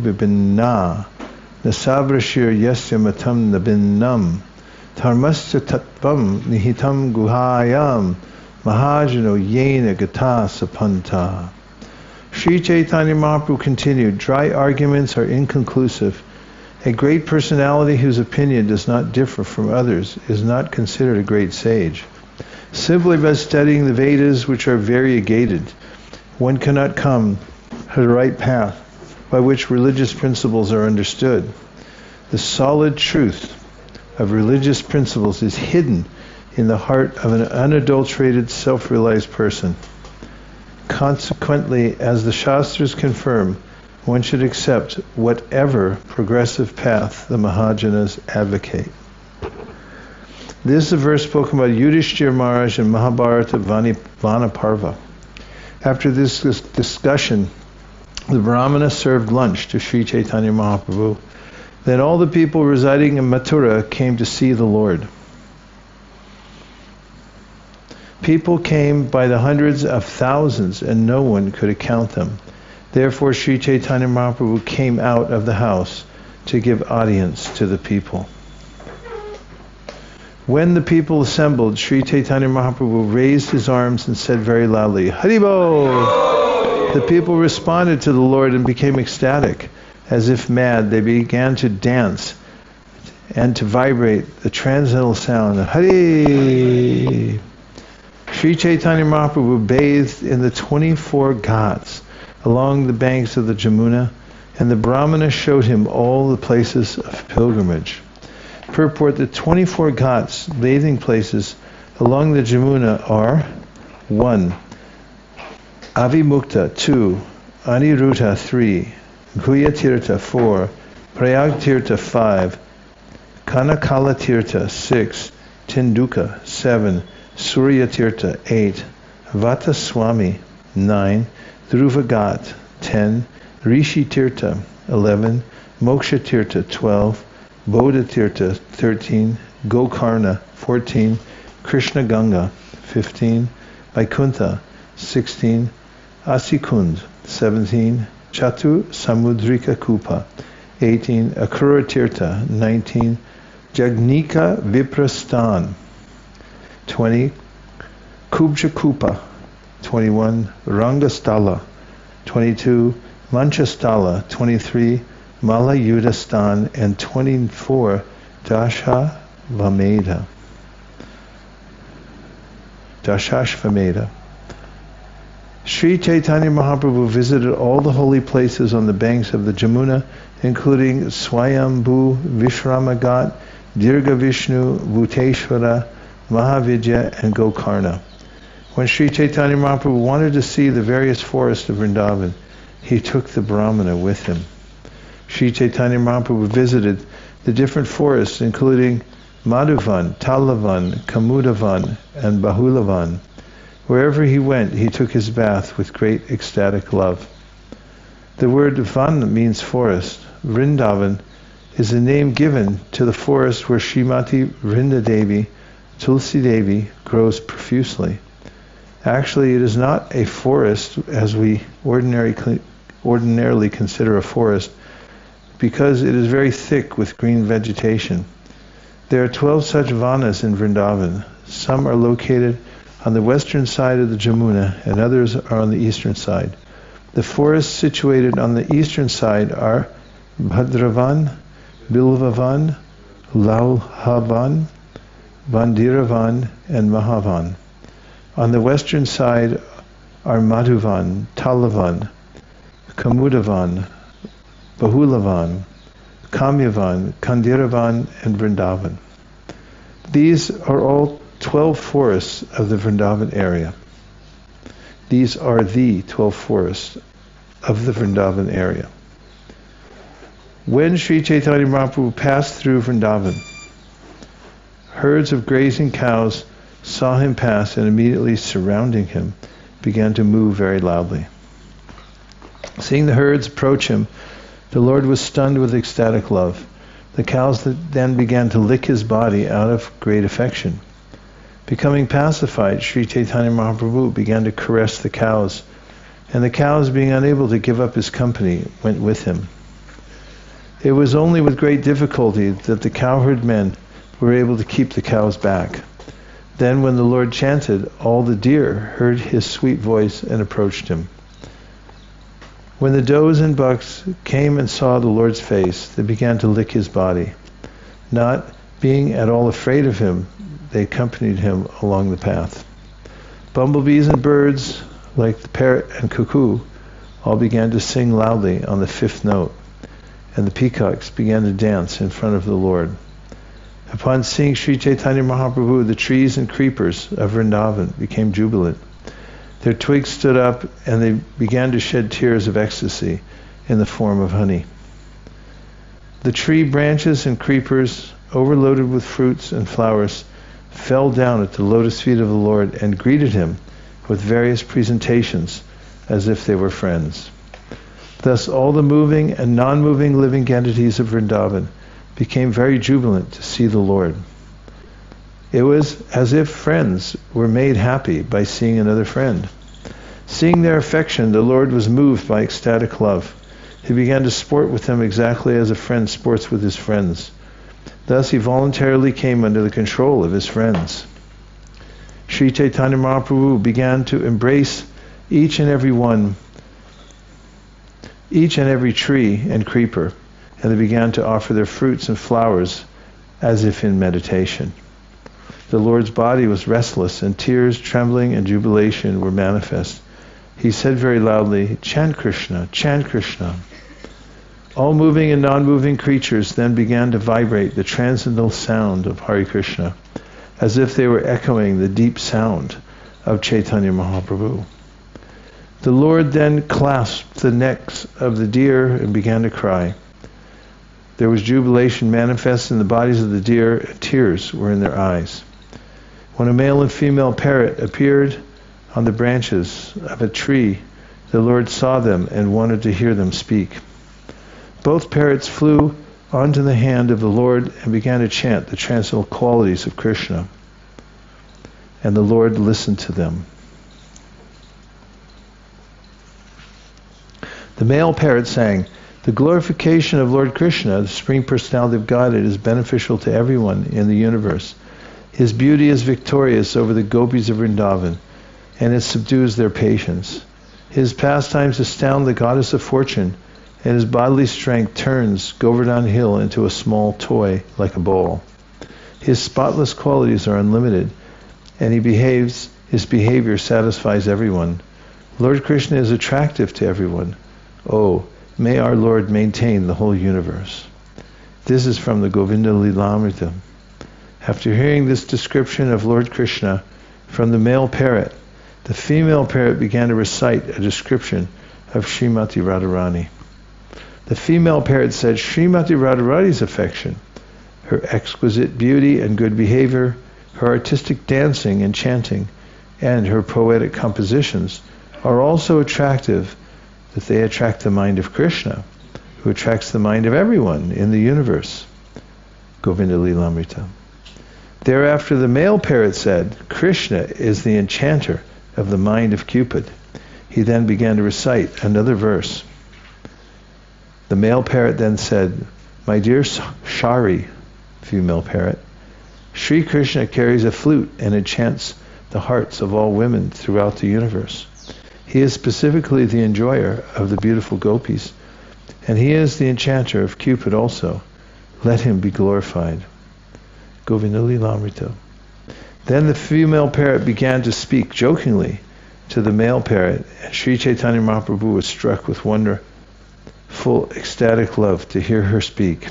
bibinna nasavrashir yasya matam nabinnam dharmasya tattvam nihitam guhayam mahājano yena gata sapanta. Śrī Caitanya Mahāprabhu continued, dry arguments are inconclusive. A great personality whose opinion does not differ from others is not considered a great sage. Simply by studying the Vedas, which are variegated, one cannot come to the right path by which religious principles are understood. The solid truth of religious principles is hidden in the heart of an unadulterated, self-realized person. Consequently, as the śāstras confirm, one should accept whatever progressive path the mahājanas advocate. This is a verse spoken by Yudhishthira Maharaj in Vṛndāvana-4. After this discussion, the Brahmana served lunch to Śrī Caitanya Mahāprabhu. Then all the people residing in Mathura came to see the Lord. People came by the hundreds of thousands, and no one could account them. Therefore, Śrī Caitanya Mahāprabhu came out of the house to give audience to the people. When the people assembled, Śrī Caitanya Mahāprabhu raised his arms and said very loudly, Haribo! The people responded to the Lord and became ecstatic. As if mad, they began to dance and to vibrate the transcendental sound of Hari! Śrī Caitanya Mahāprabhu bathed in the 24 ghats along the banks of the Jamuna, and the Brahmana showed him all the places of pilgrimage. Purport: the 24 ghats, bathing places along the Jamuna are 1. Avimukta 2, Aniruddha 3, Guhyatirtha 4, Prayagtirtha 5, Kanakalatirtha 6, Tinduka 7, Suryatirtha 8, Vataswami 9, Dhruvagat 10, Rishi-tirtha 11, Moksha-tirtha 12, Bodha-tirtha 13, Gokarna 14, Krishna Ganga 15, Vaikuntha 16, Asikund 17, Chatu Samudrika Kupa 18, Akrura-tirtha 19, Jagnika Viprastan 20, Kubja Kupa 21, Rangasthala 22, Manchasthala 23, Malayudastan, and 24, Dashashvamedha. Śrī Caitanya Mahāprabhu visited all the holy places on the banks of the Jamuna, including Swayambhu, Vishramagat, Dirgha Vishnu, Bhuteshwara, Mahavidya, and Gokarna. When Śrī Caitanya Mahāprabhu wanted to see the various forests of Vrindavan, he took the Brahmana with him. Śrī Caitanya Mahāprabhu visited the different forests, including Madhuvan, Talavan, Kamudavan, and Bahulavan. Wherever he went, he took his bath with great ecstatic love. The word Van means forest. Vrindavan is a name given to the forest where Srimati Vrindadevi, Tulsi Devi, grows profusely. Actually, it is not a forest as we ordinarily consider a forest, because it is very thick with green vegetation. There are 12 such vanas in Vrindavan. Some are located on the western side of the Jamuna, and others are on the eastern side. The forests situated on the eastern side are Bhadravan, Bilvavan, Lalhavan, Bandiravan, and Mahavan. On the western side are Madhuvan, Talavan, Kamudavan, Bahulavan, Kamyavan, Kandiravan, and Vrindavan. These are all 12 forests of the Vrindavan area. These are the 12 forests of the Vrindavan area. When Śrī Caitanya Mahāprabhu passed through Vrindavan, herds of grazing cows saw him pass and immediately surrounding him began to move very loudly. Seeing the herds approach him, the Lord was stunned with ecstatic love. The cows then began to lick his body out of great affection. Becoming pacified, Śrī Caitanya Mahāprabhu began to caress the cows, and the cows, being unable to give up his company, went with him. It was only with great difficulty that the cowherd men were able to keep the cows back. Then when the Lord chanted, all the deer heard his sweet voice and approached him. When the does and bucks came and saw the Lord's face, they began to lick his body. Not being at all afraid of him, they accompanied him along the path. Bumblebees and birds, like the parrot and cuckoo, all began to sing loudly on the fifth note, and the peacocks began to dance in front of the Lord. Upon seeing Śrī Caitanya Mahāprabhu, the trees and creepers of Vṛndāvana became jubilant. Their twigs stood up, and they began to shed tears of ecstasy in the form of honey. The tree branches and creepers, overloaded with fruits and flowers, fell down at the lotus feet of the Lord and greeted him with various presentations as if they were friends. Thus all the moving and non-moving living entities of Vṛndāvana became very jubilant to see the Lord. It was as if friends were made happy by seeing another friend. Seeing their affection, the Lord was moved by ecstatic love. He began to sport with them exactly as a friend sports with his friends. Thus he voluntarily came under the control of his friends. Śrī Caitanya Mahāprabhu began to embrace each and every tree and creeper, and they began to offer their fruits and flowers as if in meditation. The Lord's body was restless, and tears, trembling, and jubilation were manifest. He said very loudly, "Chant Krishna, chant Krishna." All moving and non-moving creatures then began to vibrate the transcendental sound of Hare Krishna, as if they were echoing the deep sound of Chaitanya Mahaprabhu. The Lord then clasped the necks of the deer and began to cry. There was jubilation manifest in the bodies of the deer, and tears were in their eyes. When a male and female parrot appeared on the branches of a tree, the Lord saw them and wanted to hear them speak. Both parrots flew onto the hand of the Lord and began to chant the transcendental qualities of Krishna. And the Lord listened to them. The male parrot sang, "The glorification of Lord Krishna, the Supreme Personality of Godhead, is beneficial to everyone in the universe. His beauty is victorious over the gopis of Vṛndāvana, and it subdues their patience. His pastimes astound the goddess of fortune, and his bodily strength turns Govardhana hill into a small toy like a ball. His spotless qualities are unlimited, and his behavior satisfies everyone. Lord Krishna is attractive to everyone. Oh, may our Lord maintain the whole universe." This is from the Govinda Lilamrita. After hearing this description of Lord Krishna from the male parrot, the female parrot began to recite a description of Srimati Radharani. The female parrot said, "Srimati Radharani's affection, her exquisite beauty and good behavior, her artistic dancing and chanting, and her poetic compositions are also attractive, that they attract the mind of Krishna, who attracts the mind of everyone in the universe." Govinda Lilamrita. Thereafter the male parrot said, "Krishna is the enchanter of the mind of Cupid." He then began to recite another verse. The male parrot then said, "My dear Shari," female parrot, "Sri Krishna carries a flute and enchants the hearts of all women throughout the universe. He is specifically the enjoyer of the beautiful gopis, and he is the enchanter of Cupid also. Let him be glorified." Govinda Lilamrita. Then the female parrot began to speak jokingly to the male parrot, and Śrī Caitanya Mahāprabhu was struck with wonderful ecstatic love to hear her speak.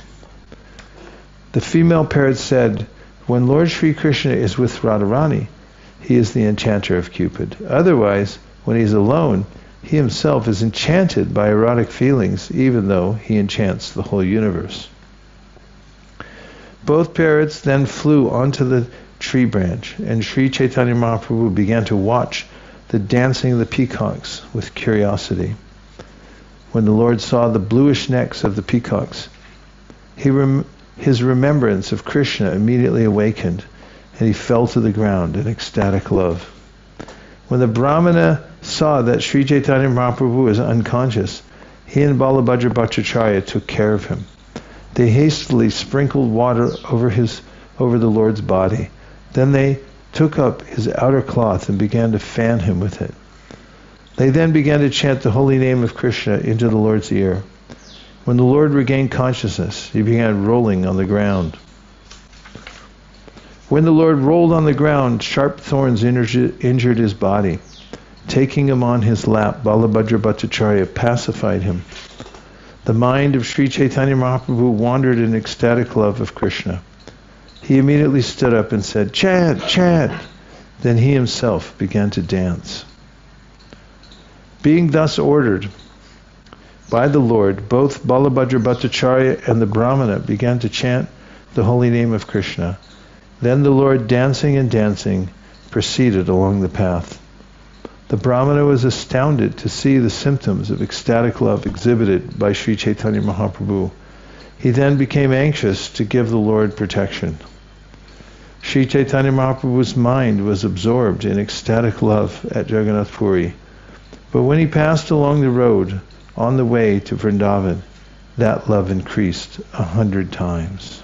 The female parrot said, "When Lord Sri Krishna is with Radharani, he is the enchanter of Cupid. Otherwise, when he is alone, he himself is enchanted by erotic feelings, even though he enchants the whole universe." Both parrots then flew onto the tree branch, and Śrī Caitanya Mahāprabhu began to watch the dancing of the peacocks with curiosity. When the Lord saw the bluish necks of the peacocks, his remembrance of Krishna immediately awakened, and he fell to the ground in ecstatic love. When the Brahmana saw that Śrī Caitanya Mahāprabhu was unconscious, he and Balabhadra Bhattacharya took care of him. They hastily sprinkled water over the Lord's body. Then they took up his outer cloth and began to fan him with it. They then began to chant the holy name of Krishna into the Lord's ear. When the Lord regained consciousness, he began rolling on the ground. When the Lord rolled on the ground, sharp thorns injured his body. Taking him on his lap, Balabhadra Bhattacharya pacified him. The mind of Śrī Caitanya Mahāprabhu wandered in ecstatic love of Krishna. He immediately stood up and said, "Chant, chant!" Then he himself began to dance. Being thus ordered by the Lord, both Balabhadra Bhattacharya and the Brahmana began to chant the holy name of Krishna. Then the Lord, dancing and dancing, proceeded along the path. The Brahmana was astounded to see the symptoms of ecstatic love exhibited by Śrī Caitanya Mahāprabhu. He then became anxious to give the Lord protection. Śrī Caitanya Mahaprabhu's mind was absorbed in ecstatic love at Jagannath Puri. But when he passed along the road on the way to Vṛndavan, that love increased 100 times.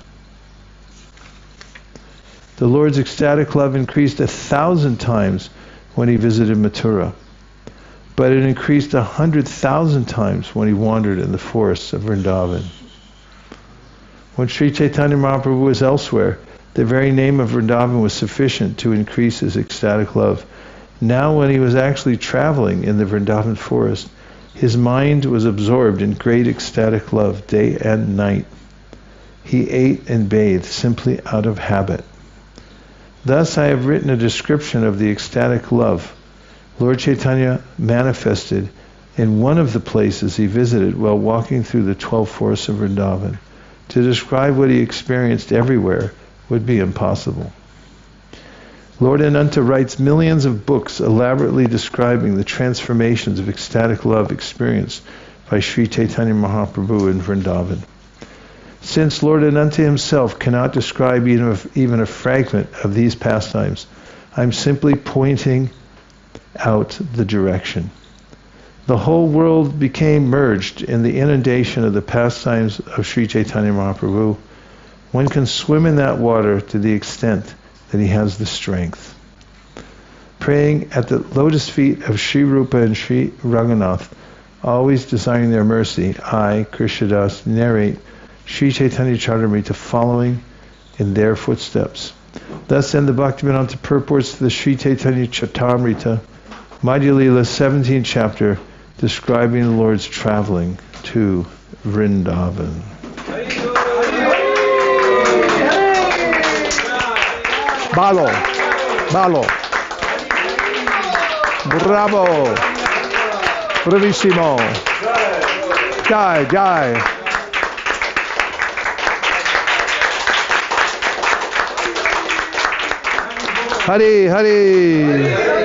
The Lord's ecstatic love increased 1,000 times when he visited Mathura, but it increased 100,000 times when he wandered in the forests of Vṛndavan. When Śrī Caitanya Mahāprabhu was elsewhere, the very name of Vṛndavan was sufficient to increase his ecstatic love. Now when he was actually traveling in the Vṛndavan forest, his mind was absorbed in great ecstatic love day and night. He ate and bathed simply out of habit. Thus I have written a description of the ecstatic love Lord Chaitanya manifested in one of the places he visited while walking through the 12 forests of Vṛndavan. To describe what he experienced everywhere would be impossible. Lord Ananta writes millions of books elaborately describing the transformations of ecstatic love experienced by Śrī Caitanya Mahāprabhu in Vṛndavan. Since Lord Ananta himself cannot describe even a fragment of these pastimes, I'm simply pointing out the direction. The whole world became merged in the inundation of the pastimes of Śrī Caitanya Mahāprabhu. One can swim in that water to the extent that he has the strength. Praying at the lotus feet of Sri Rupa and Sri Raghunath, always desiring their mercy, I, Krishnadas, narrate Śrī Caitanya Charitamrita following in their footsteps. Thus end the Bhaktivedanta purports to the Śrī Caitanya Charitamrita, Madhya Lila 17th chapter, describing the Lord's traveling to Vṛndavan. Balo, balo, bravo, bravissimo, jai, jai. Hari, Hari.